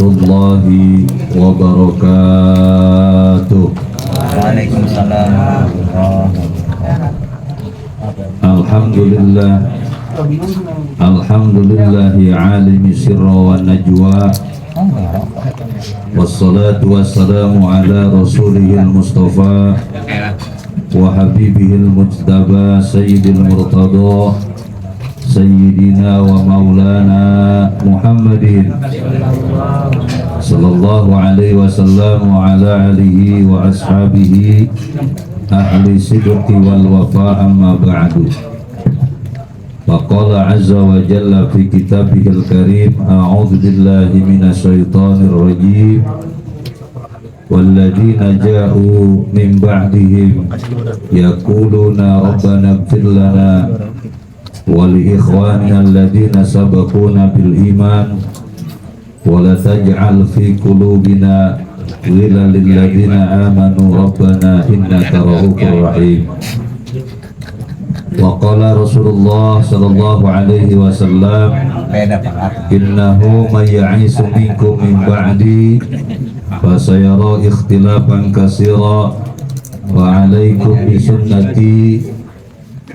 warahmatullahi wabarakatuh. Waalaikumsalam. Alhamdulillah, alhamdulillahi alimi sirra wa najwa, wassalatu wassalamu ala rasulihil mustafa wa habibihil mujtaba sayyidil murtada sayyidina wa maulana Muhammadin sallallahu alaihi wasallam wa ala alihi wa ashabihi ahli sidqi wal wafa, amma ba'du. Faqala azza wa jalla fi kitabihil karim, a'udzu billahi minasyaitonir rajim, walladzina ja'u min ba'dihim yaquluna rabbana ighfir lana wa li ikhwanina alladzina sabaquna bil iman wa la taj'al fi qulubina ghillan lil ladzina amanu rabbana innaka ra'ufur rahim. Wa qala Rasulullah sallallahu alaihi wasallam, innahu may ya'isu minkum min ba'di fasayara ikhtilafan katsira wa 'alaikum bi sunnati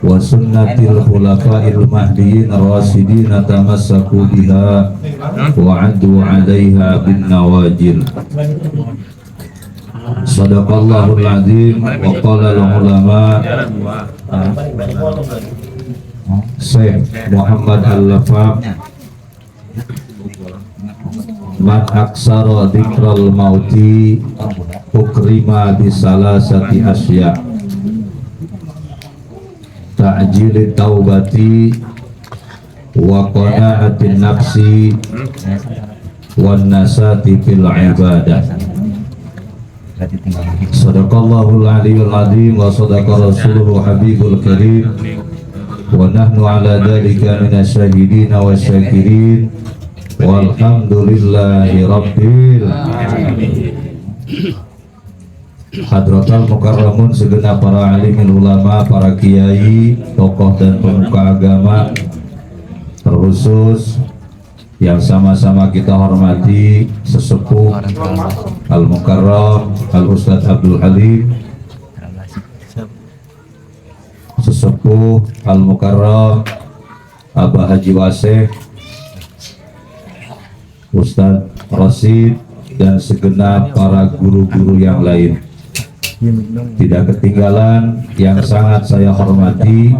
wa sunnatil khulafa'il mahdiyyin ar-rasyidin tamassaku biha wa 'addu 'alaiha bin nawajil. Sadaqallahul azim. Wa qala al-ulama Syekh Muhammad Al-Lafaq, man aksara dzikral mauti ukrima bisalasati asya, ta'jilit taubati wa qana'atin nafsi wan nasati fil ibadah. Sadaqallahul aliyyul azim wa sadaqa rasuluhu habibul karim wa nahnu ala dzalika minasyahidin wa syakirin walhamdulillahi rabbil alamin. Hadratul mukarramun, segenap para alimin ulama, para kiai, tokoh dan pemuka agama, terkhusus yang sama-sama kita hormati sesepuh Al-Mukarram Al-Ustadz Abdul Halim, sesepuh Al-Mukarram Abah Haji Waseh, Ustadz Rasid, dan segenap para guru-guru yang lain. Tidak ketinggalan yang sangat saya hormati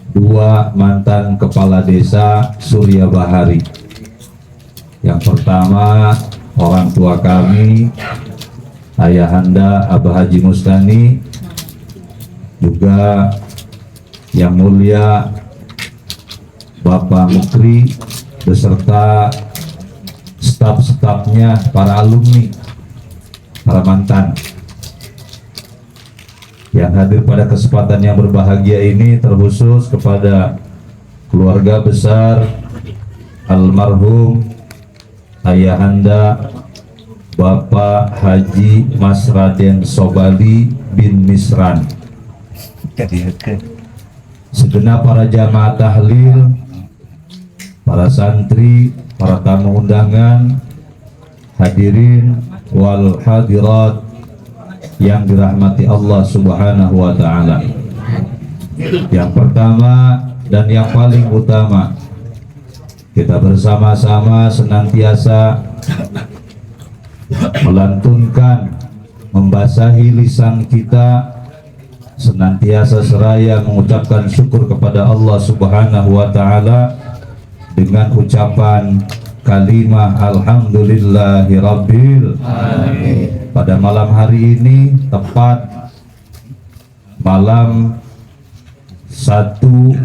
dua mantan kepala desa Surya Bahari. Yang pertama, orang tua kami, Ayahanda Abah Haji Mustani, juga yang mulia Bapak Mukri beserta staf-stafnya, para alumni, para mantan yang hadir pada kesempatan yang berbahagia ini, terkhusus kepada keluarga besar almarhum Ayahanda Bapak Haji Mas Raden Sobali bin Misran, segenap para jamaah tahlil, para santri, para tamu undangan, hadirin wal hadirat yang dirahmati Allah Subhanahu wa ta'ala. Yang pertama dan yang paling utama, kita bersama-sama senantiasa melantunkan, membasahi lisan kita, senantiasa seraya mengucapkan syukur kepada Allah Subhanahu wa ta'ala dengan ucapan kalimah alhamdulillahi rabbil alamin. Pada malam hari ini, tepat malam 1/2,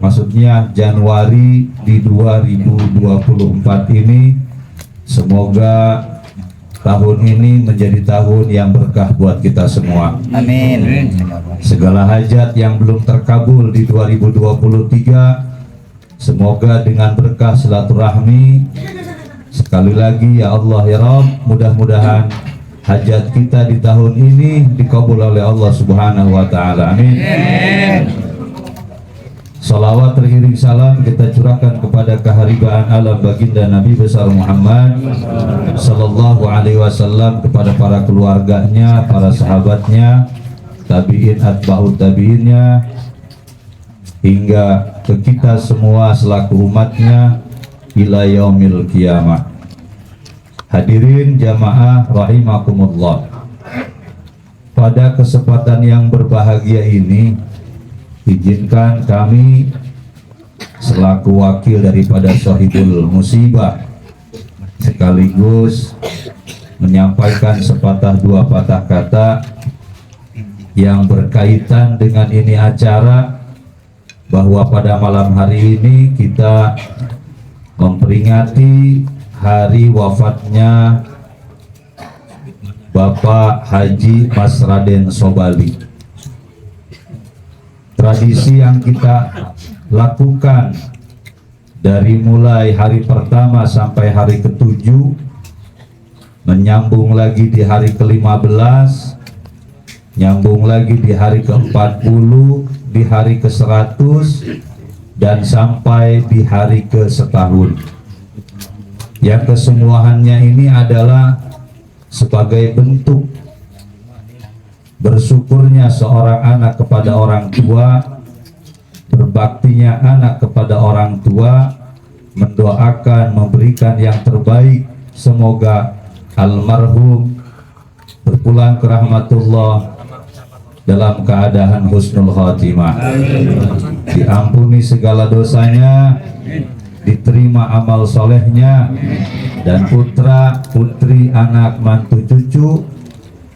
maksudnya Januari di 2024 ini, semoga tahun ini menjadi tahun yang berkah buat kita semua. Amin. Segala hajat yang belum terkabul di 2023, semoga dengan berkah silaturahmi, sekali lagi ya Allah ya Rabb, mudah-mudahan hajat kita di tahun ini dikabul oleh Allah Subhanahu wa ta'ala. Amin. Salawat teriring salam kita curahkan kepada keharibaan alam baginda Nabi besar Muhammad sallallahu alaihi wasallam, kepada para keluarganya, para sahabatnya, tabi'in, atba'ut tabi'innya, hingga ke kita semua selaku umatnya ila yaumil qiyamah. Hadirin jamaah rahimakumullah. Pada kesempatan yang berbahagia ini, izinkan kami selaku wakil daripada Sahibul Musibah sekaligus menyampaikan sepatah dua patah kata yang berkaitan dengan ini acara, bahwa pada malam hari ini kita memperingati hari wafatnya Bapak Haji Mas Raden Sobali. Tradisi yang kita lakukan dari mulai hari pertama sampai hari ke-7, menyambung lagi di hari ke-15, nyambung lagi di hari ke-40, di hari ke-100, dan sampai di hari ke-setahun. Yang kesemuaannya ini adalah sebagai bentuk bersyukurnya seorang anak kepada orang tua, berbaktinya anak kepada orang tua, mendoakan, memberikan yang terbaik. Semoga almarhum berpulang ke rahmatullah dalam keadaan husnul khotimah, diampuni segala dosanya, diterima amal solehnya, dan putra, putri, anak, mantu, cucu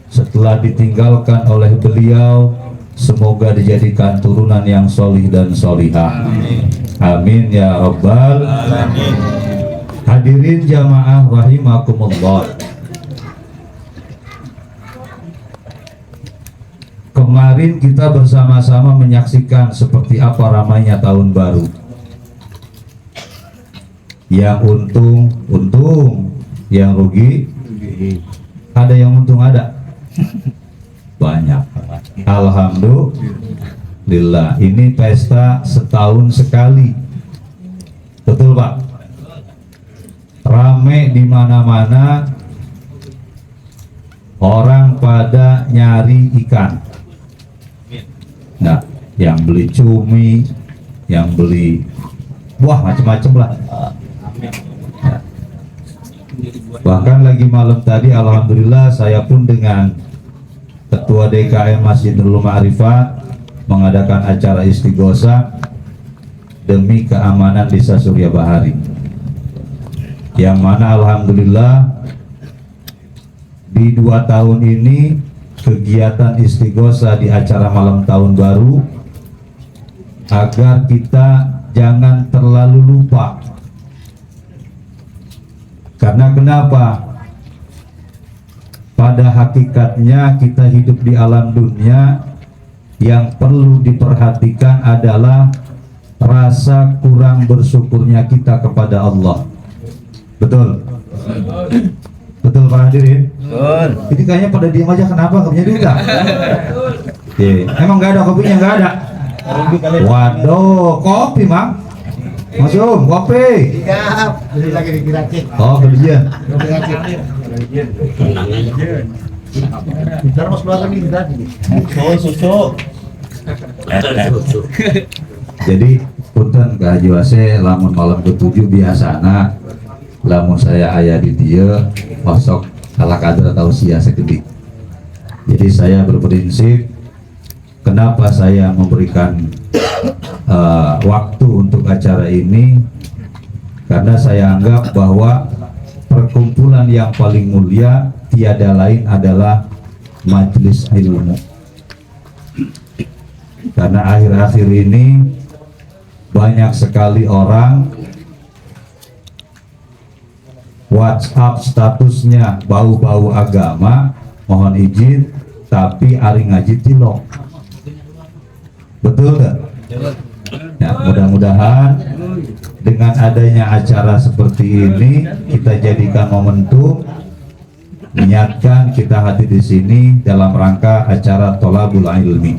setelah ditinggalkan oleh beliau, semoga dijadikan turunan yang solih dan solihah. Amin ya rabbal alamin. Hadirin jamaah rahimakumullah. Kemarin kita bersama-sama menyaksikan seperti apa ramainya tahun baru. Yang untung, yang rugi, ada yang untung, ada banyak. Alhamdulillah, ini pesta setahun sekali, betul Pak? Rame di mana-mana, orang pada nyari ikan. Nah, yang beli cumi, yang beli buah macam-macam lah. Nah, bahkan lagi malam tadi, alhamdulillah, saya pun dengan Ketua DKM Masjidul Ma'rifat mengadakan acara istighosah demi keamanan Desa Surya Bahari, yang mana alhamdulillah di 2 tahun ini kegiatan istighosah di acara malam tahun baru, agar kita jangan terlalu lupa. Karena kenapa? Pada hakikatnya kita hidup di alam dunia, yang perlu diperhatikan adalah rasa kurang bersyukurnya kita kepada Allah. Betul? Betul Pak hadirin? Betul. Ini kayaknya pada diam aja, kenapa? Nggak punya duit nggak? Emang nggak ada kopinya? Nggak ada? Waduh, kopi Mang. Mas Om, kopi. Siap, beli lagi di Kiracik. Oh, belian. Ntar mas keluar lagi di tadi. Susu. Jadi punten ke Haji Wase, lamun malam ke-7 biasana, lamun saya ayah di dia masuk ala kadar atau sia segede. Jadi saya berprinsip, kenapa saya memberikan waktu untuk acara ini, karena saya anggap bahwa perkumpulan yang paling mulia tiada lain adalah majelis ilmu. Karena akhir-akhir ini banyak sekali orang WhatsApp statusnya bau-bau agama, mohon izin, tapi ari ngaji tilok. Betul gak? Ya, mudah-mudahan dengan adanya acara seperti ini kita jadikan momentum, niatkan kita hadir di sini dalam rangka acara Tholabul Ilmi.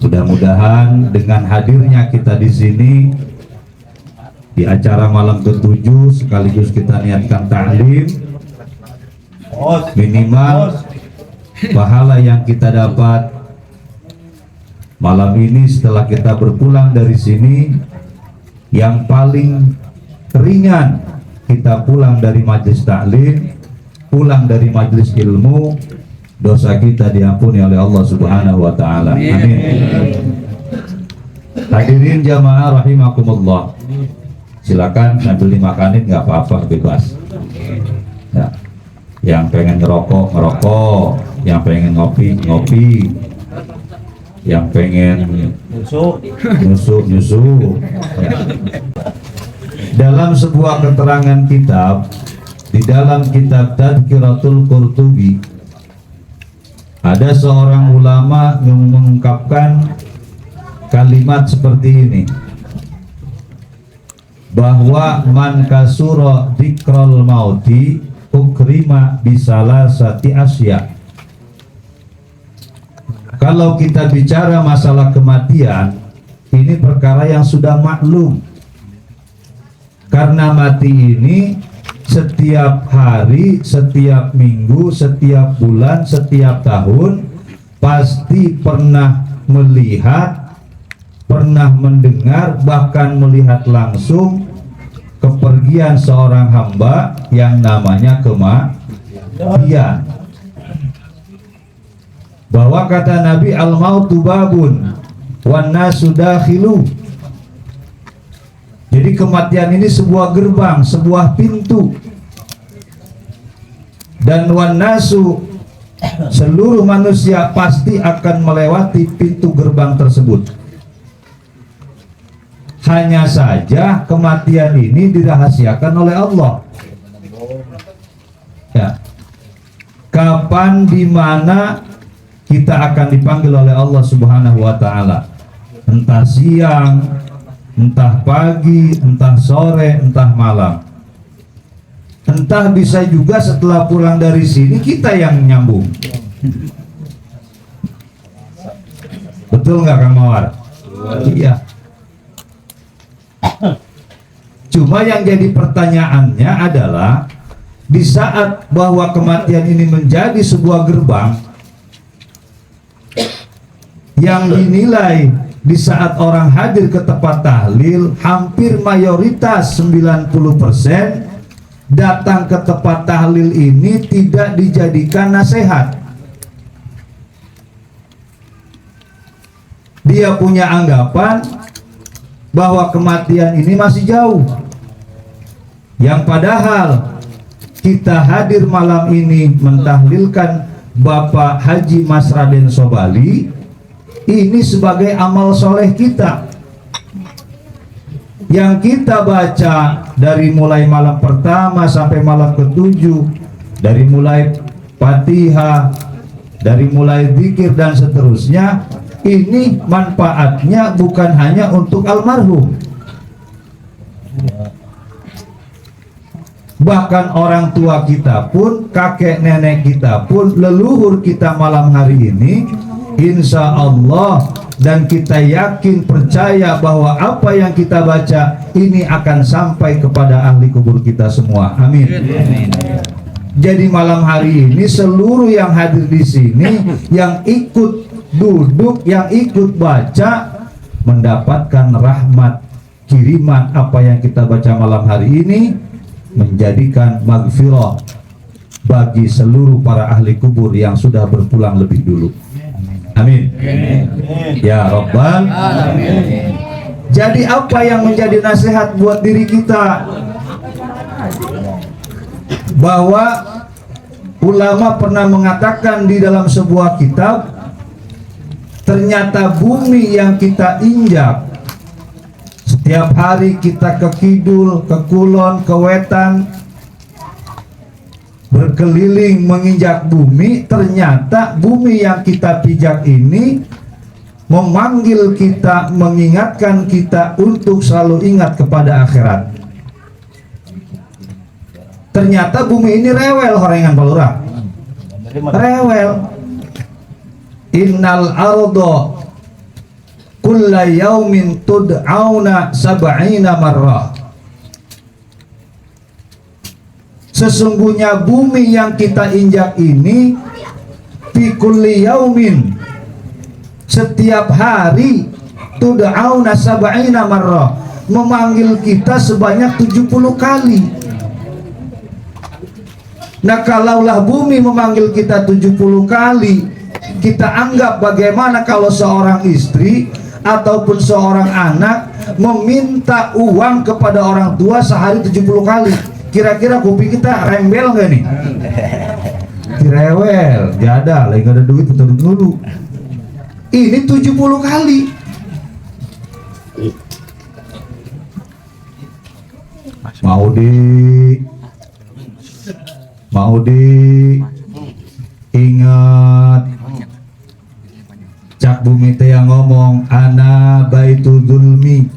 Mudah-mudahan dengan hadirnya kita di sini di acara malam ke-7 sekaligus kita niatkan ta'lim, minimal pahala yang kita dapat malam ini setelah kita berpulang dari sini, yang paling ringan kita pulang dari majelis taklim, pulang dari majelis ilmu, dosa kita diampuni oleh Allah Subhanahu wa taala. Amin. Hadirin jamaah rahimakumullah. Silakan sambil dimakanin, nggak apa-apa, bebas. Ya. Yang pengen ngerokok ngerokok, yang pengen ngopi ngopi, yang pengen nyusu. Ya. Dalam sebuah keterangan kitab, di dalam kitab Tadhkiratul Qurtubi, ada seorang ulama yang mengungkapkan kalimat seperti ini, bahwa man kasura dzikrul mauti ukrima bisalasati asya. Kalau kita bicara masalah kematian, ini perkara yang sudah maklum, karena mati ini setiap hari, setiap minggu, setiap bulan, setiap tahun pasti pernah melihat, pernah mendengar, bahkan melihat langsung kepergian seorang hamba yang namanya kematian. Bahwa kata Nabi, al-mautu babun wan nasu dakhilu. Jadi kematian ini sebuah gerbang, sebuah pintu, dan wan nasu, seluruh manusia pasti akan melewati pintu gerbang tersebut. Hanya saja kematian ini dirahasiakan oleh Allah. Ya. Kapan, di mana kita akan dipanggil oleh Allah Subhanahu wa taala? Entah siang, entah pagi, entah sore, entah malam. Entah bisa juga setelah pulang dari sini kita yang nyambung. Betul nggak Kang Mawar? Iya. Cuma yang jadi pertanyaannya adalah, di saat bahwa kematian ini menjadi sebuah gerbang yang dinilai di saat orang hadir ke tempat tahlil, hampir mayoritas 90% datang ke tempat tahlil ini tidak dijadikan nasihat. Dia punya anggapan bahwa kematian ini masih jauh, yang padahal kita hadir malam ini mentahlilkan Bapak Haji Mas Raden Sobali ini sebagai amal soleh kita, yang kita baca dari mulai malam pertama sampai malam ke-7, dari mulai Fatihah, dari mulai zikir dan seterusnya. Ini manfaatnya bukan hanya untuk almarhum, bahkan orang tua kita pun, kakek nenek kita pun, leluhur kita malam hari ini, insya Allah, dan kita yakin percaya bahwa apa yang kita baca ini akan sampai kepada ahli kubur kita semua. Amin. Jadi malam hari ini seluruh yang hadir di sini, yang ikut duduk, yang ikut baca, mendapatkan rahmat kiriman apa yang kita baca malam hari ini, menjadikan maghfirah bagi seluruh para ahli kubur yang sudah berpulang lebih dulu. Amin. Ya Rabbal Alamin. Jadi apa yang menjadi nasihat buat diri kita? Bahwa ulama pernah mengatakan di dalam sebuah kitab, ternyata bumi yang kita injak, setiap hari kita ke kidul, ke kulon, ke wetan, berkeliling menginjak bumi, ternyata bumi yang kita pijak ini memanggil kita, mengingatkan kita untuk selalu ingat kepada akhirat. Ternyata bumi ini rewel, horengan palurah, rewel. Innal ardo kulla yaumin tud'auna sab'ina marrah. Sesungguhnya bumi yang kita injak ini fi kulli yaumin, setiap hari, tud'auna sab'ina marrah, memanggil kita sebanyak 70 kali. Nah, kalaulah bumi memanggil kita 70 kali, kita anggap bagaimana kalau seorang istri ataupun seorang anak meminta uang kepada orang tua sehari 70 kali. Kira-kira kuping kita rembel nggak nih? Direwel, gak ada, lagi gak ada duit, betul dulu. Ini 70 kali. Maudi ingat, Cak Bumi teh yang ngomong, ana baitu zulmi,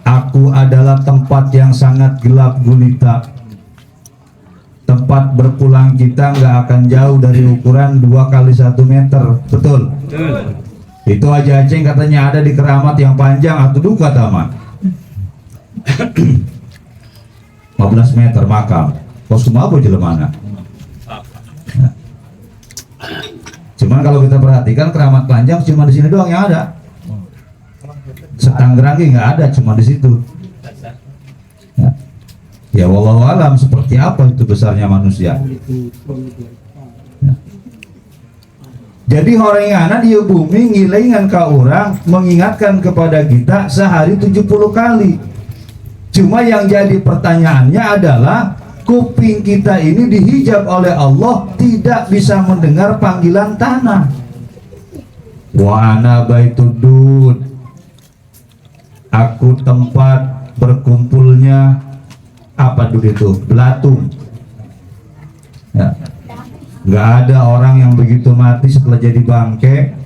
aku adalah tempat yang sangat gelap gulita. Tempat berpulang kita nggak akan jauh dari ukuran 2 kali 1 meter. Betul? Itu aja Aceng katanya ada di Keramat yang panjang atau duka taman 15 meter makam. Kos apa jelemana? Nah. Cuman kalau kita perhatikan Keramat panjang cuma di sini doang yang ada. Setanggerang nggak ada, cuma di situ. Nah. Ya wallahu alam seperti apa itu besarnya manusia. Nah. Jadi orang yang ada di bumi ngilingan ke orang, mengingatkan kepada kita sehari 70 kali. Cuma yang jadi pertanyaannya adalah kuping kita ini dihijab oleh Allah, tidak bisa mendengar panggilan tanah. Wa ana baitudud, aku tempat berkumpulnya apa dulu itu? Belatung. Ya. Nggak ada orang yang begitu mati setelah jadi bangke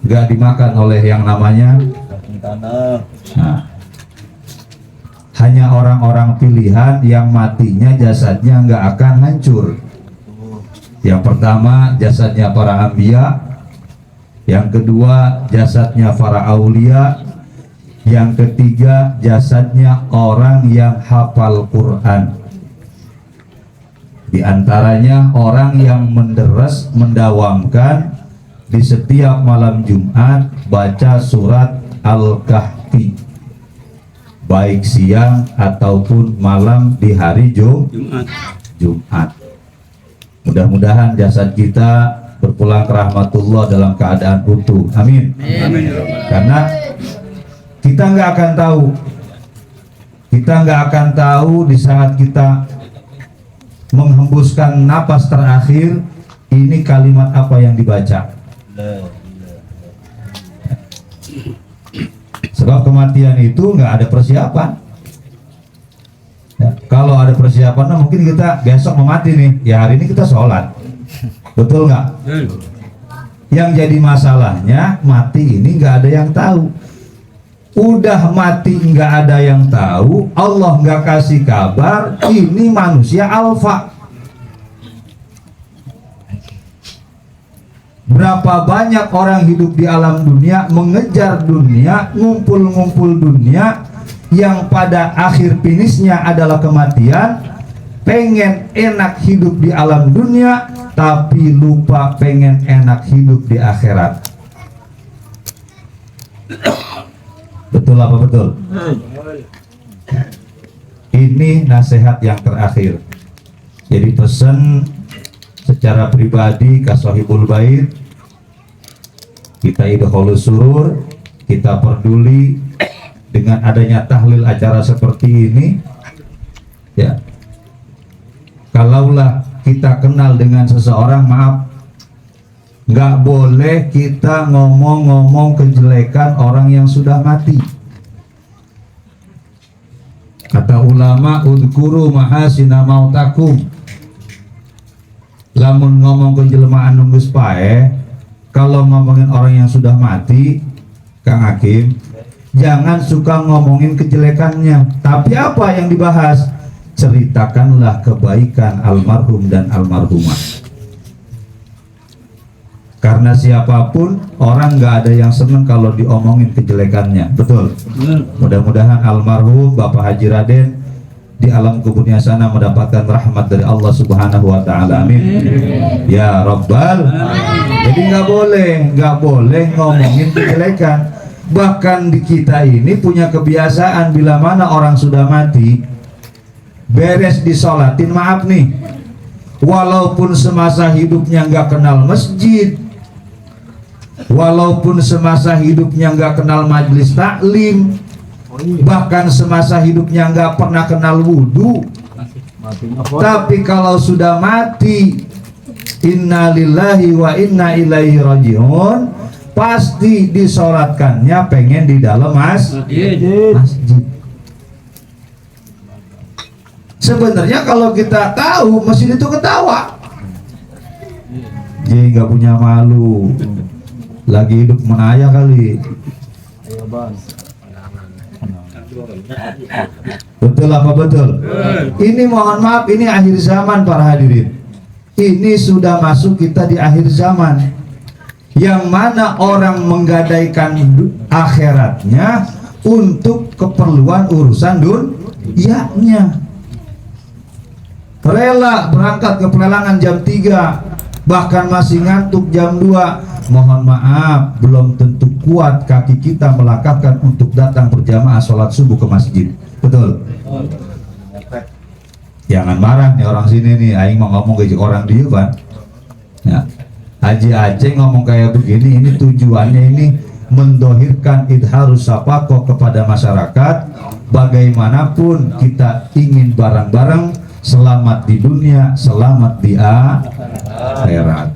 nggak dimakan oleh yang namanya tanah. Nah, hanya orang-orang pilihan yang matinya jasadnya nggak akan hancur. Yang pertama jasadnya para anbiya, yang kedua jasadnya para aulia, yang ketiga jasadnya orang yang hafal Quran. Di antaranya orang yang mendawamkan di setiap malam Jumat baca surat Al-Kahfi, baik siang ataupun malam di hari Jumat. Mudah-mudahan jasad kita berpulang ke rahmatullah dalam keadaan utuh. Amin. Amin. Karena kita nggak akan tahu di saat kita menghembuskan napas terakhir ini kalimat apa yang dibaca. Sebab kematian itu nggak ada persiapan. Ya, kalau ada persiapan, nah mungkin kita besok mau mati nih. Ya hari ini kita sholat, betul nggak? Yang jadi masalahnya mati ini nggak ada yang tahu. Udah mati nggak ada yang tahu, Allah nggak kasih kabar, ini manusia alfa. Berapa banyak orang hidup di alam dunia, mengejar dunia, ngumpul-ngumpul dunia, yang pada akhir finishnya adalah kematian, pengen enak hidup di alam dunia, tapi lupa pengen enak hidup di akhirat. Betul apa betul? Ini nasihat yang terakhir. Jadi pesan secara pribadi ke Sahibul Bait, kita idholus surur, kita peduli dengan adanya tahlil acara seperti ini. Ya, kalaulah kita kenal dengan seseorang, maaf, nggak boleh kita ngomong-ngomong kejelekan orang yang sudah mati. Kata ulama, udhkuru mahasina mautakum. Lamun ngomong kejelemaan nunggus pae, kalau ngomongin orang yang sudah mati, Kang Hakim, jangan suka ngomongin kejelekannya. Tapi apa yang dibahas? Ceritakanlah kebaikan almarhum dan almarhumah. Karena siapapun orang nggak ada yang seneng kalau diomongin kejelekannya, betul. Mudah-mudahan almarhum Bapak Haji Raden di alam kuburnya sana mendapatkan rahmat dari Allah Subhanahu Wa Taala. Amin. Ya Rabbal. Jadi nggak boleh ngomongin kejelekan. Bahkan di kita ini punya kebiasaan bila mana orang sudah mati, beres disolatin, maaf nih, walaupun semasa hidupnya nggak kenal masjid, walaupun semasa hidupnya nggak kenal majelis taklim, bahkan semasa hidupnya nggak pernah kenal wudhu, tapi kalau sudah mati, inna lillahi wa inna ilaihi rajiun, pasti disolatkannya pengen di dalam masjid. Sebenarnya kalau kita tahu masjid itu ketawa, dia nggak punya malu, lagi hidup menaya kali. Betul apa betul? Ini mohon maaf, ini akhir zaman para hadirin. Ini sudah masuk kita di akhir zaman, yang mana orang menggadaikan akhiratnya untuk keperluan urusan dunianya. Rela berangkat ke pelelangan jam 3, bahkan masih ngantuk jam 2. Mohon maaf, belum tentu kuat kaki kita melangkahkan untuk datang berjamaah sholat subuh ke masjid. Betul? Jangan marah nih orang sini nih, aing mau ngomong ke orang dia kan ya. Haji Aceh ngomong kayak begini, ini tujuannya ini mendohirkan idharus safaqah kepada masyarakat. Bagaimanapun kita ingin bareng-bareng selamat di dunia, selamat di akhirat.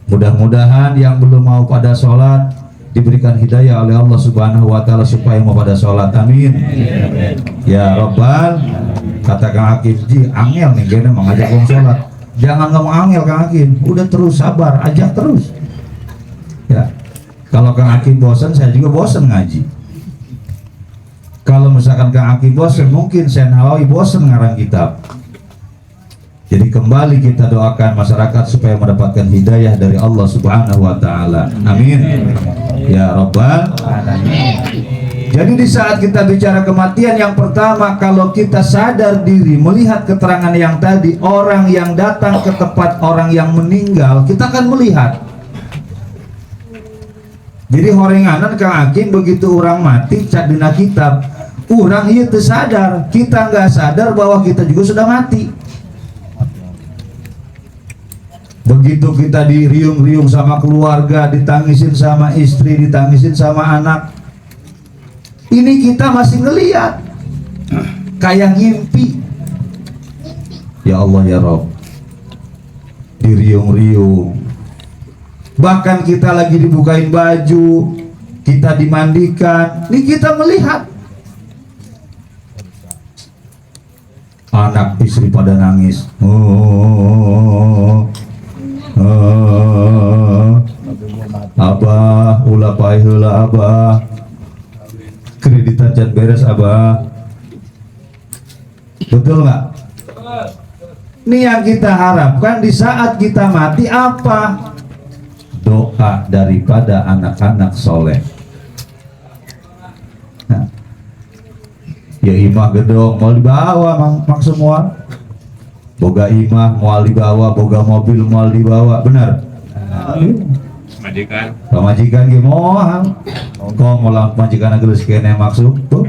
Mudah-mudahan yang belum mau pada sholat diberikan hidayah oleh Allah Subhanahu Wa Taala supaya mau pada sholat. Amin. Ya Rabbal. Kata Kang Hakim, ji angel nih gini mengajak orang sholat. Jangan ngomong angel Kang Hakim, udah terus sabar, ajak terus. Ya, kalau Kang Hakim bosan, saya juga bosan ngaji. Kalau misalkan Kang Hakim bosan, mungkin Sen Hawawi bosan ngarang kitab. Jadi kembali kita doakan masyarakat supaya mendapatkan hidayah dari Allah Subhanahu Wa Taala. Amin. Ya Rabbal Alamin. Jadi di saat kita bicara kematian, yang pertama kalau kita sadar diri melihat keterangan yang tadi, orang yang datang ke tempat orang yang meninggal, kita akan melihat. Jadi horenganan Kang Hakim begitu orang mati cak dina kitab, orang itu sadar, kita nggak sadar bahwa kita juga sudah mati. Begitu kita diriung-riung sama keluarga, ditangisin sama istri, ditangisin sama anak, ini kita masih ngeliat kayak ngimpi. Ya Allah ya Rabb, diriung-riung. Bahkan kita lagi dibukain baju, kita dimandikan, ini kita melihat anak istri pada nangis. Abah ulah paeh heula abah, kreditan can beres abah. Betul nggak? Ini yang kita harapkan di saat kita mati apa? Doa daripada anak-anak soleh. Nah, ya imah gedong mau dibawa mang semua, boga imah mau dibawa, boga mobil mau dibawa, benar? Majikan. Pamajikan ge moal. Kok molang majikan geus kene maksud tuh.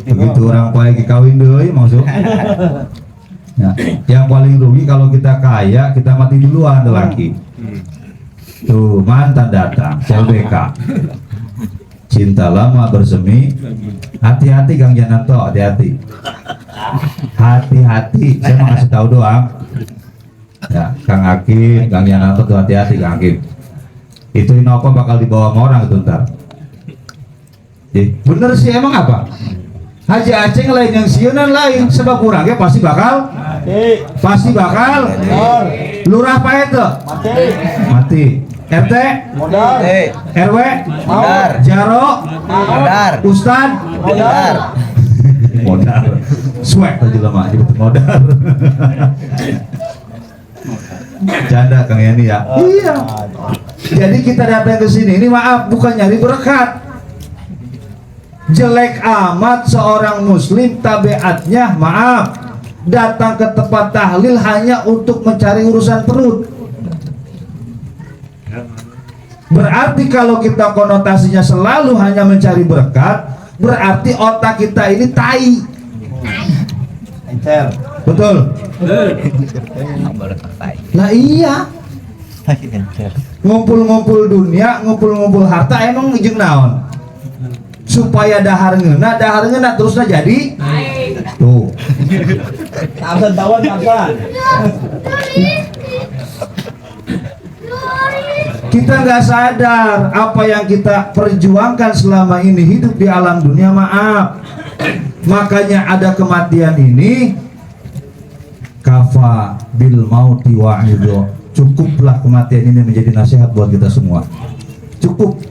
Begitu orang pae ke kawin deui maksud. Ya, yang paling rugi kalau kita kaya, kita mati duluan laki. Tuh mantan datang, CLBK. Cinta lama bersemi. Hati-hati Kang Jananto, hati-hati. Hati-hati, saya mau kasih tahu doang. Ya, Kang Hakim, Kang Jananto tuh hati-hati Kang Hakim. Itu Innova bakal dibawa sama orang itu ntar. Bener sih, emang apa? Haji Aceh lain yang siunan lain, sebab kurangnya pasti bakal lurah apa itu? Mati. RT Modal. RW Modal. Jaro Modal. Ustad Modal. modal swag aja lama aja betul modal. Canda Kang Yani ya. Iya. Jadi kita datang ke sini ini maaf bukan nyari berkat. Jelek amat seorang muslim tabiatnya maaf datang ke tempat tahlil hanya untuk mencari urusan perut. Berarti kalau kita konotasinya selalu hanya mencari berkat, berarti otak kita ini tai. Encer. Betul. Nah iya. Ngumpul-ngumpul dunia, ngumpul-ngumpul harta emang jeung naon? Supaya dahar ngeuna terusnya jadi tuh. Tawan. Kita nggak sadar apa yang kita perjuangkan selama ini hidup di alam dunia, maaf. Makanya ada kematian ini kafa bil mauti wa'idho. Cukuplah kematian ini menjadi nasihat buat kita semua. Cukup.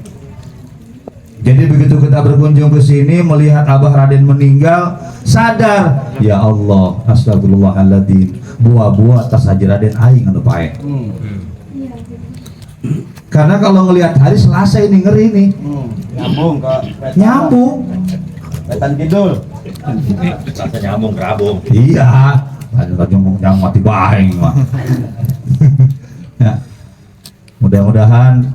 Jadi begitu kita berkunjung ke sini melihat Abah Raden meninggal, sadar, ya Allah, astagfirullahaladzim, buah-buah tas Haji Raden aing anu pae. Karena kalau ngelihat hari Selasa ini ngeri nih. Nyambung ke Nyambung. Wetan Kidul. Rasa nyambung kerabung. Iya. Ada yang mati baing mah. Ya. Mudah-mudahan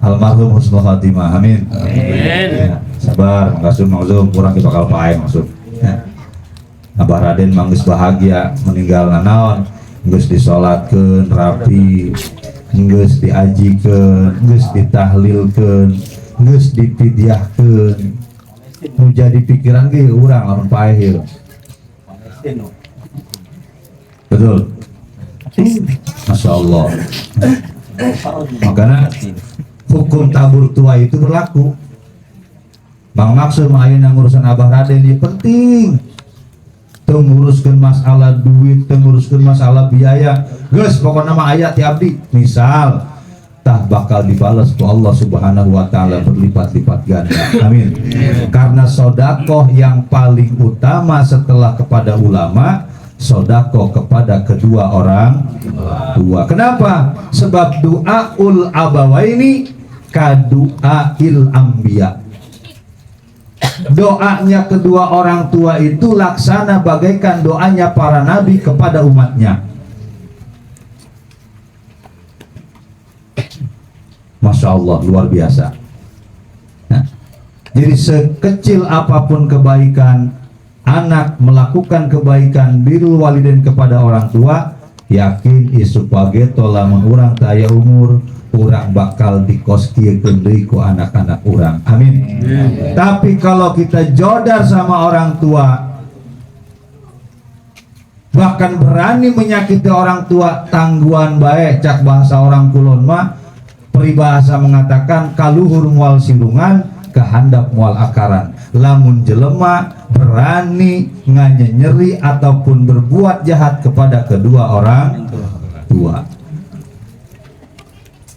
almarhum husnul khatimah. Amin. Ya, sabar, maksud kurang kita bakal pae maksud. Ya. Abah Raden manggeus bahagia meninggal naon, geus disolatkeun rapi, geus diajikeun, geus ditahlilkeun, geus dipidyahkeun. Nu jadi pikiran ge urang lamun pae ieu. Betul. Masya Allah. Makanya hukum tabur tua itu berlaku. Bang maksud ayeuna ngurusan Abah Raden ini penting. Tenguruskan masalah duit, tenguruskan masalah biaya. Geus pokoknya mah aya ti abdi. Misal tah bakal dibalas ku Allah Subhanahu wa taala berlipat-lipat ganda. Amin. Karena sodakoh yang paling utama setelah kepada ulama, sodakoh kepada kedua orang tua. Kenapa? Sebab doaul abawaini kaduail ambiya. Doanya kedua orang tua itu laksana bagaikan doanya para nabi kepada umatnya. Masya Allah, luar biasa. Nah, jadi sekecil apapun kebaikan anak melakukan kebaikan birrul walidain kepada orang tua, yakin isu pageto lamun urang taya umur urang bakal dikoskiekeun deui ku anak-anak urang. Amin. Tapi kalau kita jodar sama orang tua, bahkan berani menyakiti orang tua, tangguhan bae cak bahasa orang kulon mah, peribahasa mengatakan kaluhur mual silungan kehandap mual akaran. Lamun jelema berani nganyenyeri ataupun berbuat jahat kepada kedua orang tua.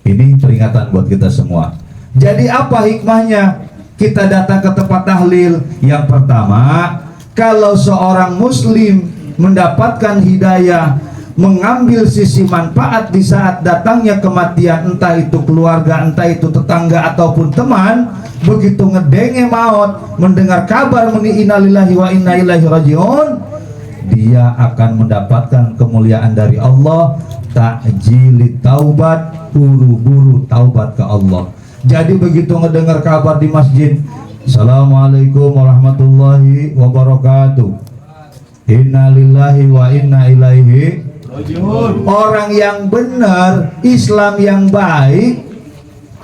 Ini peringatan buat kita semua. Jadi apa hikmahnya kita datang ke tempat tahlil? Yang pertama, kalau seorang muslim mendapatkan hidayah, mengambil sisi manfaat di saat datangnya kematian, entah itu keluarga, entah itu tetangga ataupun teman, begitu ngedenge maut, mendengar kabar meni innalillahi wa inna ilaihi rajiun, dia akan mendapatkan kemuliaan dari Allah, ta'jili taubat, buru-buru taubat ke Allah. Jadi begitu ngedengar kabar di masjid, Assalamualaikum warahmatullahi wabarakatuh, innalillahi wa inna ilaihi, orang yang benar, Islam yang baik,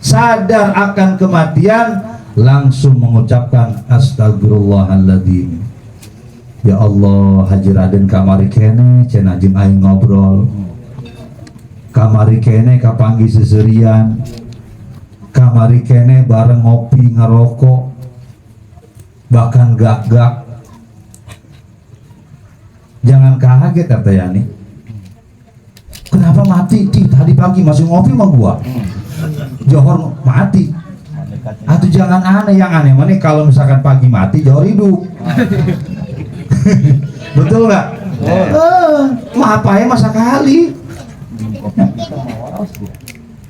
sadar akan kematian, langsung mengucapkan astagfirullahaladzim. Ya Allah, Haji Raden kamari kene cenah jeung aing ngobrol, kamari kene kapanggi seserian, kamari kene bareng ngopi ngarokok, bahkan gak-gak. Jangan kaget kata Yani, kenapa mati? Tadi pagi masih ngopi sama gua, Johor mati. Atau jangan aneh, yang aneh mana kalau misalkan pagi mati Johor hidup. Betul nggak? Maaf ya masa kali.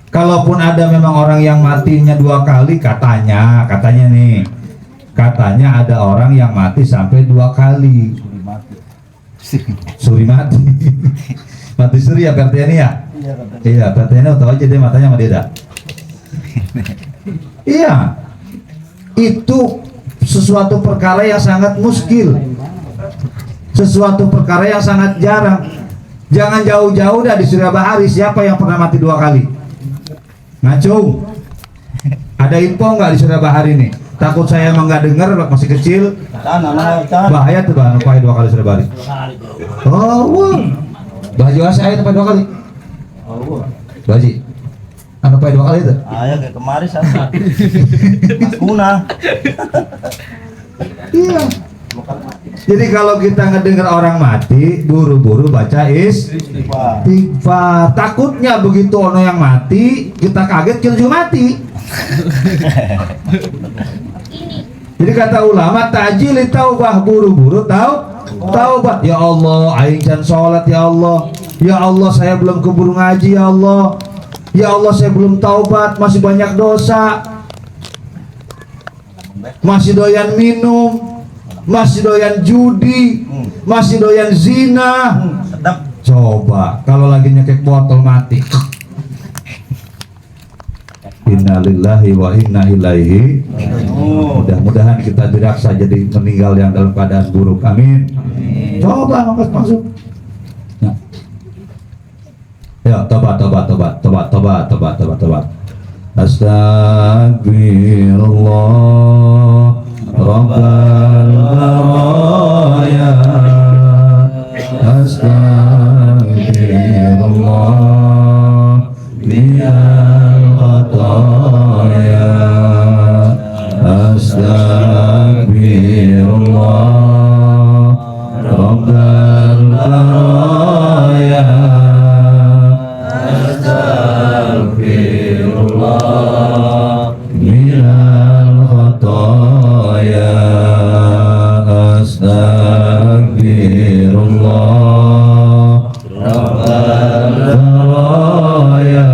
Kalaupun ada memang orang yang matinya 2 kali, katanya nih, katanya ada orang yang mati sampai 2 kali. Suri mati. Mati suri ya PT ini ya? Iya, PT ini tahu aja dia matanya sama dia dah. Iya. Itu sesuatu perkara yang sangat muskil. Sesuatu perkara yang sangat jarang. Jangan jauh-jauh dah di Surya Bahari. Siapa yang pernah mati 2 kali? Ngacung. Ada info nggak di Surya Bahari nih? Takut saya emang nggak dengar masih kecil. Bahaya tuh bang, nupai 2 kali Surya Bahari. Oh, wah. Baju saya nupai 2 kali. Baju. Nupai 2 kali itu? Ayo kayak kemarin sama. Mas Kuna. Iya. Jadi kalau kita ngedengar orang mati, buru-buru baca istighfar. Takutnya begitu ono yang mati, kita kaget kita juga mati. Jadi kata ulama, ta'jili taubah, buru-buru taubat. Ya Allah, aing can sholat ya Allah. Ya Allah, saya belum keburu ngaji ya Allah. Ya Allah, saya belum taubat, masih banyak dosa. Masih doyan minum. Masih doyan judi, masih doyan zina. Coba kalau lagi nyekek botol mati. Innalillahi wa inna ilaihi. Mudah-mudahan kita tidak saja jadi meninggal yang dalam keadaan buruk. Amin. Coba masuk. Ya, tobat. Astagfirullah. Rabbal baraya, astagfirullah minal khataya, astagfirullah rabbal baraya, astagfirullah minal khataya, astagfirullah rabbal baraya,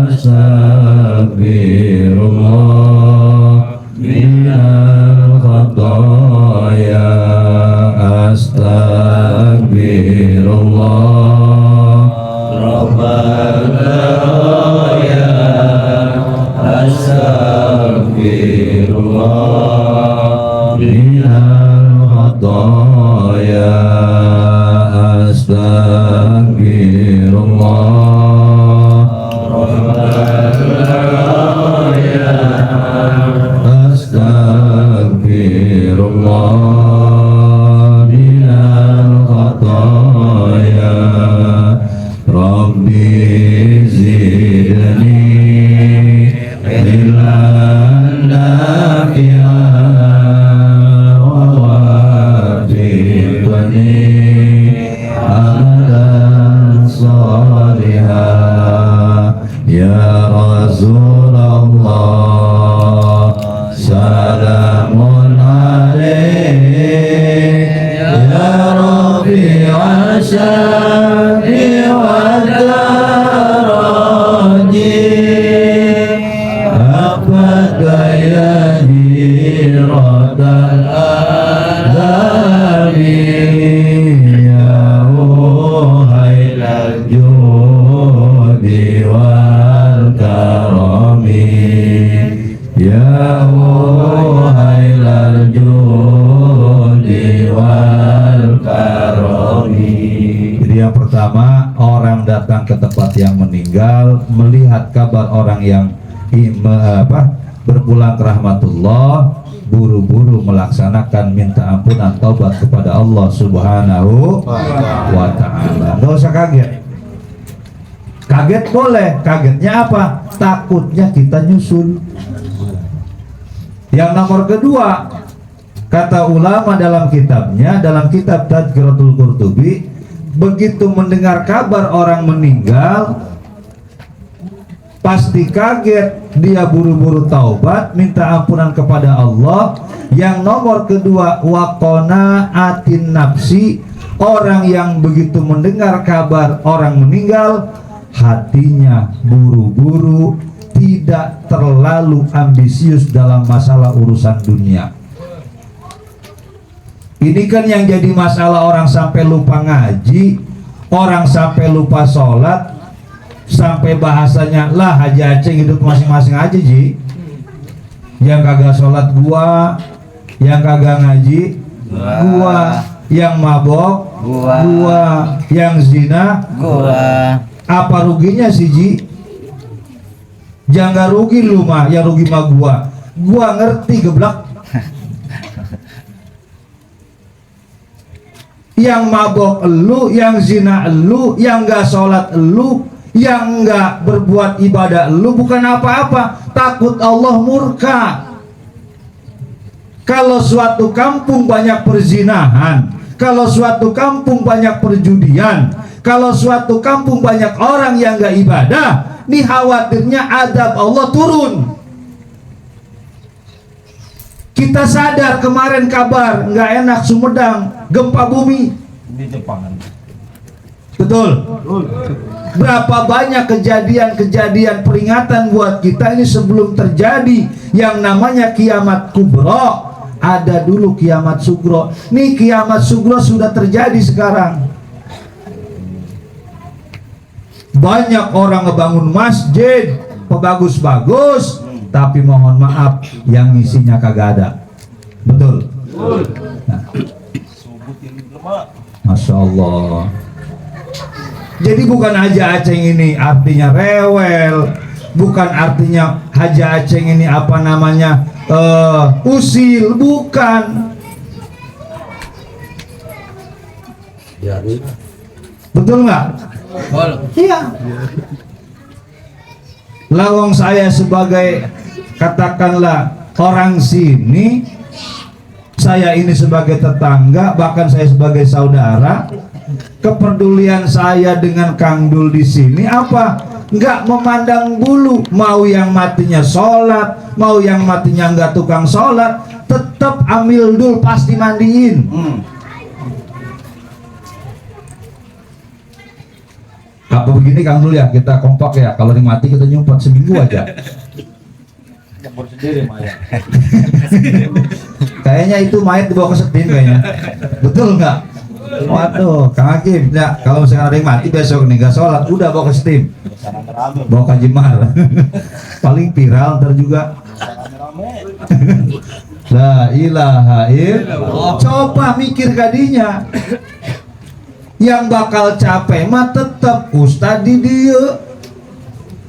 astagfirullah minal khataya, astagfirullah rabbal baraya, astagfirullah minal khataya, astagfirullah rabbal baraya, astagfirullah minal khataya, Rabbi zidni ilman nafi'an wa wafiqni amalan salihah ya Rasulullah, salamun alaik ya Rabbi asyari wa daraji, ya hiratal adami, ya uhailal judi wal karami, ya uhailal judi wal karami. Jadi yang pertama, orang datang ke tempat yang meninggal, melihat kabar orang yang berpulang ke rahmatullah, buru-buru melaksanakan minta ampunan taubat kepada Allah Subhanahu wa ta'ala. Nggak usah kaget. Kaget boleh, kagetnya apa? Takutnya kita nyusul. Yang nomor kedua, kata ulama dalam kitabnya, dalam kitab Tadhkiratul Qurtubi, begitu mendengar kabar orang meninggal, pasti kaget, dia buru-buru taubat, minta ampunan kepada Allah. Yang nomor kedua, waqona atin nafsi, Orang yang begitu mendengar kabar orang meninggal, hatinya buru-buru, tidak terlalu ambisius dalam masalah urusan dunia. Ini kan yang jadi masalah, orang sampai lupa ngaji, orang sampai lupa sholat, sampai bahasanya lah Haji Aceh hidup masing-masing aja Ji. Yang kagak sholat gua, yang kagak ngaji gua, yang mabok gua, yang zina Gua. Apa ruginya sih Ji? Jangan rugi lu mah, yang rugi mah gua ngerti geblak. Yang mabok elu, yang zina elu, yang gak sholat elu, yang gak berbuat ibadah elu, bukan apa-apa, takut Allah murka. Kalau suatu kampung banyak perzinahan, kalau suatu kampung banyak perjudian, kalau suatu kampung banyak orang yang gak ibadah, nih khawatirnya adab Allah turun. Kita sadar kemarin kabar nggak enak Sumedang, gempa bumi Di Jepang. betul. Berapa banyak kejadian-kejadian peringatan buat kita ini sebelum terjadi yang namanya kiamat kubro. Ada dulu kiamat sugro. Nih kiamat sugro sudah terjadi sekarang. Banyak orang ngebangun masjid bagus-bagus, tapi mohon maaf yang isinya kagak ada. Betul. Nah. Masya Allah. Jadi bukan Haji Aceh ini artinya rewel, bukan artinya Haji Aceh ini apa namanya usil, bukan. Betul nggak? Iya. Lawang saya sebagai katakanlah orang sini, saya ini sebagai tetangga, bahkan saya sebagai saudara, kepedulian saya dengan Kang Dul di sini apa? Nggak memandang bulu, mau yang matinya sholat, mau yang matinya nggak tukang sholat, tetap amil dul pasti mandiin. Apa begini Kang Dul ya, kita kompak ya, kalau mati kita nyumpet seminggu aja. Campur sendiri Maya. Kayaknya itu mayat dibawa ke setim kayaknya. Betul nggak? Waduh, Kang Hakim, ya kalau misalkan ada yang mati besok nih nggak sholat, udah bawa ke setim, bawa ke Jemar. Paling viral ntar juga. La ilaha illallah. Coba mikir gadinya. Yang bakal capek mah tetap ustad di dia.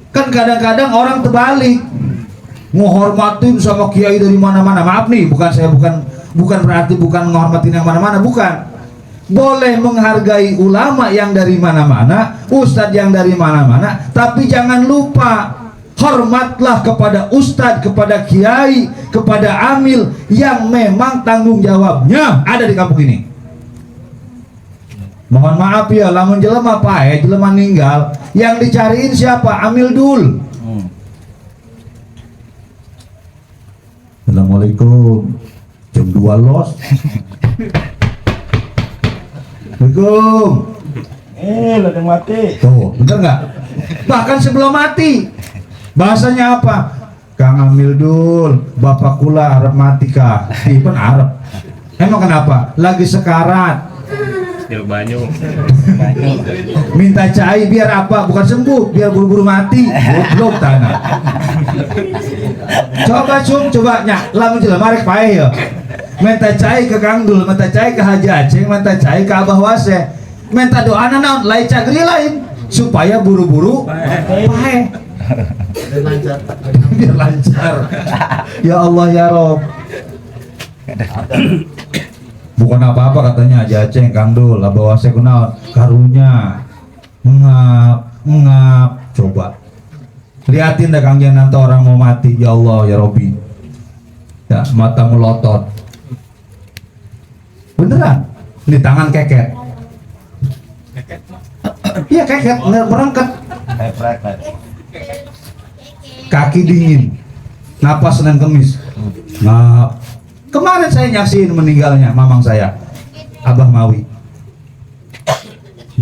Kan kadang-kadang orang terbalik, menghormatin sama kiai dari mana-mana. Maaf nih, bukan berarti bukan menghormatin yang mana-mana, bukan. Boleh menghargai ulama yang dari mana-mana, ustadz yang dari mana-mana, tapi jangan lupa hormatlah kepada ustadz, kepada kiai, kepada amil yang memang tanggung jawabnya ada di kampung ini. Mohon maaf ya, lamun jelema pae, jelema ninggal, yang dicariin siapa? Amil dul. Assalamualaikum. Jam 2 los. Assalamualaikum. Lo yang mati. Tuh, bener nggak? Bahkan sebelum mati, bahasanya apa? Kang Amil dul, bapak kula arep mati kah? Ipan arep. Emang kenapa? Lagi sekarat. Minta cai biar apa? Bukan sembuh, biar buru-buru mati. Goblok tanah. Coba nyak, lamun jelema rek pae ya. Minta cai ke Kang Dul, minta cai ke Haji Aceh, minta cai ke Abah Wase, minta doa naon lain cagri lain supaya buru-buru pae. Biar lancar. Ya Allah ya Rob. Bukan apa-apa katanya Haji Aceh, Kang Dul, Abah Wase kunaon karunya ngap. Coba liatin deh Kang Jan, nanti orang mau mati, ya Allah ya Robi. Ya mata melotot. Beneran, di tangan keket. Iya keket, merengket. Kaki dingin, napas Senin Kemis. Nah, kemarin saya nyaksiin meninggalnya mamang saya, Abah Mawi.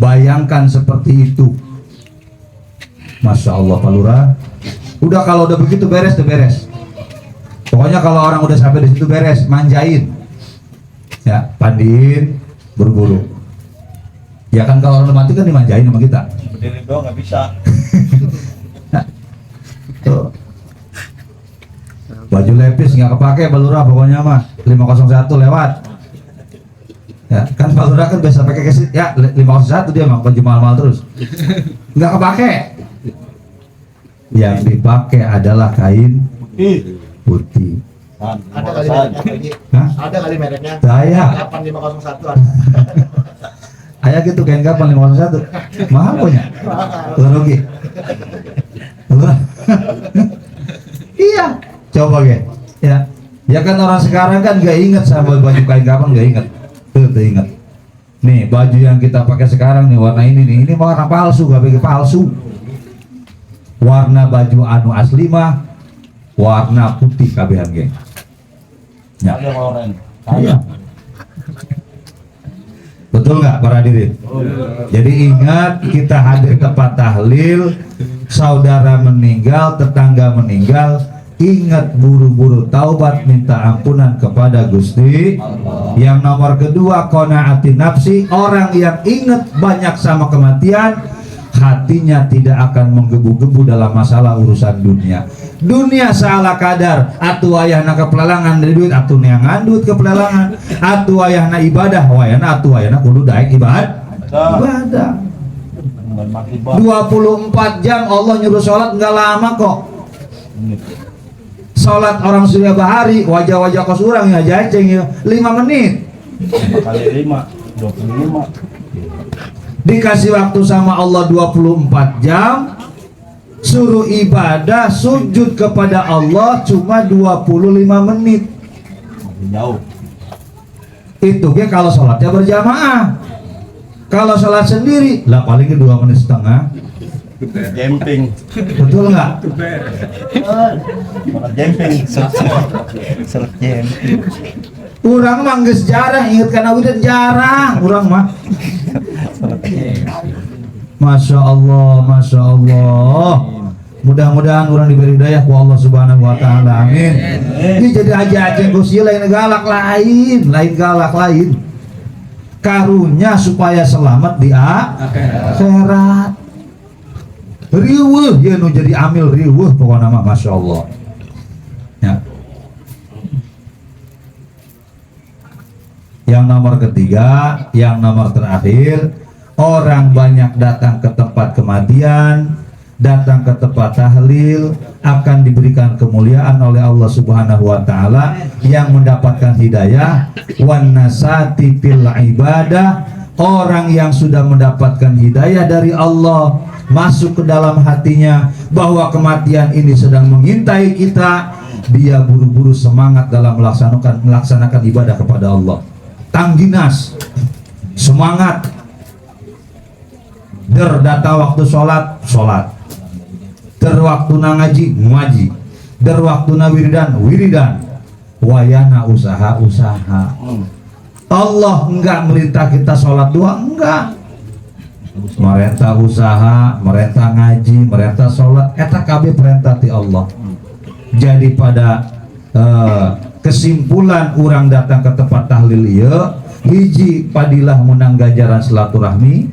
Bayangkan seperti itu. Masya Allah Pak Lurah. Udah kalau udah begitu beres tuh beres. Pokoknya kalau orang udah sampai di situ beres, manjain. Ya, pandiin, buru-buru. Ya kan kalau orang udah mati kan dimanjain sama kita. Berdiri doang nggak bisa. Tuh. Baju lepis nggak kepake Pak Lurah pokoknya mah 501 lewat. Ya, kan Pak Lurah kan biasa pakai kesit ya 501 dia mah baju mahal-mahal terus. Nggak kepake. Yang dipakai adalah kain putih. Ada kali mereknya. Hah? Ada kali mereknya. Daya. 8501 ada. Ayah gitu kain kapan 501. Mahal punya. Rugi. Iya. Coba ge. Ya. Ya kan orang sekarang kan gak inget sama baju kain kapan gak inget. Tuh inget. Nih baju yang kita pakai sekarang nih warna ini warna palsu gak pakai palsu. Warna baju anu asli mah warna putih kabehan geng. Ya. Ada oren. Iya. Betul nggak para hadirin? Jadi ingat kita hadir tempat tahlil, saudara meninggal, tetangga meninggal, ingat buru-buru taubat minta ampunan kepada Gusti. Yang nomor kedua qanaatin nafsi, orang yang ingat banyak sama kematian, hatinya tidak akan menggebu-gebu dalam masalah urusan dunia. Dunia salah kadar, atuh ayahna kepelelangan dari duit, atuh neangan duit kepelelangan, atuh ayahna ibadah, wayana atuh ayahna kudu daek ibadah. 24 jam Allah nyuruh sholat nggak lama kok. Sholat orang Surya Bahari, wajah-wajah kos orang ya jaceng ya 5 menit. Kali 5, 25. Dikasih waktu sama Allah 24 jam, suruh ibadah sujud kepada Allah cuma 25 menit. Jauh. Itu ya kalau sholatnya berjamaah. Kalau sholat sendiri lah paling 2 menit setengah. Jemping. Betul nggak? Mana jemping? Seret jemping. Urang mah geus jarang inget kana wirid jarang urang mah. Masya Allah, Masya Allah. Mudah-mudahan orang diberi hidayah ku Allah Subhanahu Wa Taala. Amin. Ini jadi aja aceh gusi lain galak lain galak lain. Karunya supaya selamat di akhirat. Riweuh ya nu jadi amil riweuh pokokna mah Masya Allah. Ya. Yang nomor ketiga, yang nomor terakhir, orang banyak datang ke tempat kematian, datang ke tempat tahlil, akan diberikan kemuliaan oleh Allah Subhanahu Wa Taala yang mendapatkan hidayah. Wan nasati fil ibadah, orang yang sudah mendapatkan hidayah dari Allah masuk ke dalam hatinya bahwa kematian ini sedang mengintai kita, dia buru-buru semangat dalam melaksanakan ibadah kepada Allah. Tangginas, semangat. Data waktu sholat, waktu ngaji, waktu wiridan, wayana usaha. Allah enggak merintah kita sholat doang, enggak. Merintah usaha, merintah ngaji, merintah sholat, eta kabeh perintah ti Allah. Jadi pada kesimpulan orang datang ke tempat tahlil ieu, hiji padilah menang ganjaran silaturahmi,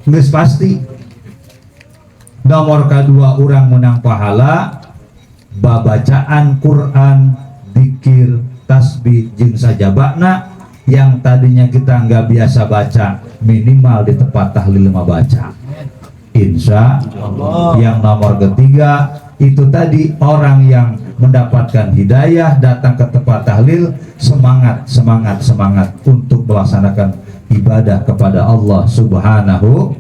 geus pasti. Nomor kedua orang menang pahala babacaan Quran, zikir, tasbih jeung sajabana yang tadinya kita nggak biasa baca, minimal di tempat tahlil mah baca. Insya Allah. Yang nomor ketiga itu tadi orang yang mendapatkan hidayah datang ke tempat tahlil semangat untuk melaksanakan ibadah kepada Allah Subhanahu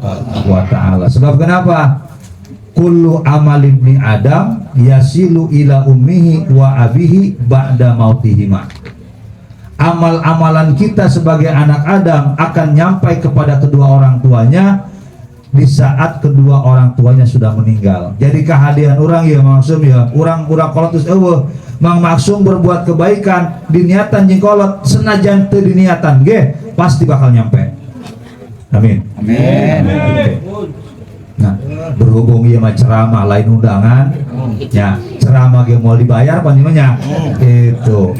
wa Ta'ala. Sebab kenapa? Kullu amal ibni Adam yasilu ila ummihi wa abihi ba'da mautihima. Amal-amalan kita sebagai anak Adam akan nyampai kepada kedua orang tuanya di saat kedua orang tuanya sudah meninggal. Jadi kehadiran orang ya maksum ya orang kolotus mang maksum berbuat kebaikan diniatan jeung kolot senajan teu diniatan ge pasti bakal nyampe. Amin. Nah, berhubung ieu mah ceramah lain undangan, ya ceramah ge mau dibayar panjangnya, gitu.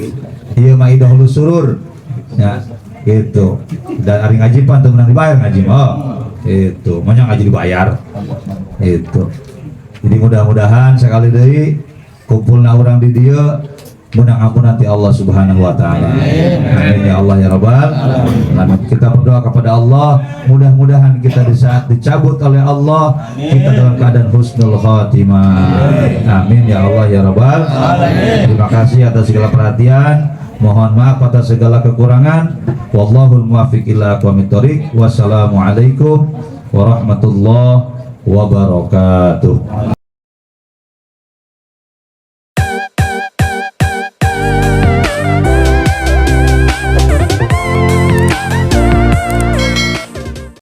Ieu mah idah hulu surur, ya gitu. Dan ari ngaji pan teu meunang dibayar ngaji mah, itu. Manya ngaji dibayar, itu. Jadi mudah-mudahan sekali deui kumpulna urang di dieu mudah ampun nanti Allah Subhanahu wa taala. Amin ya Allah ya Rabbal alamin. Kita berdoa kepada Allah, mudah-mudahan kita di saat dicabut oleh Allah kita dalam keadaan husnul khatimah. Amin ya Allah ya Rabbal alamin. Terima kasih atas segala perhatian. Mohon maaf atas segala kekurangan. Wallahul muwaffiq ila aqwamit thoriq. Wassalamualaikum warahmatullahi wabarakatuh.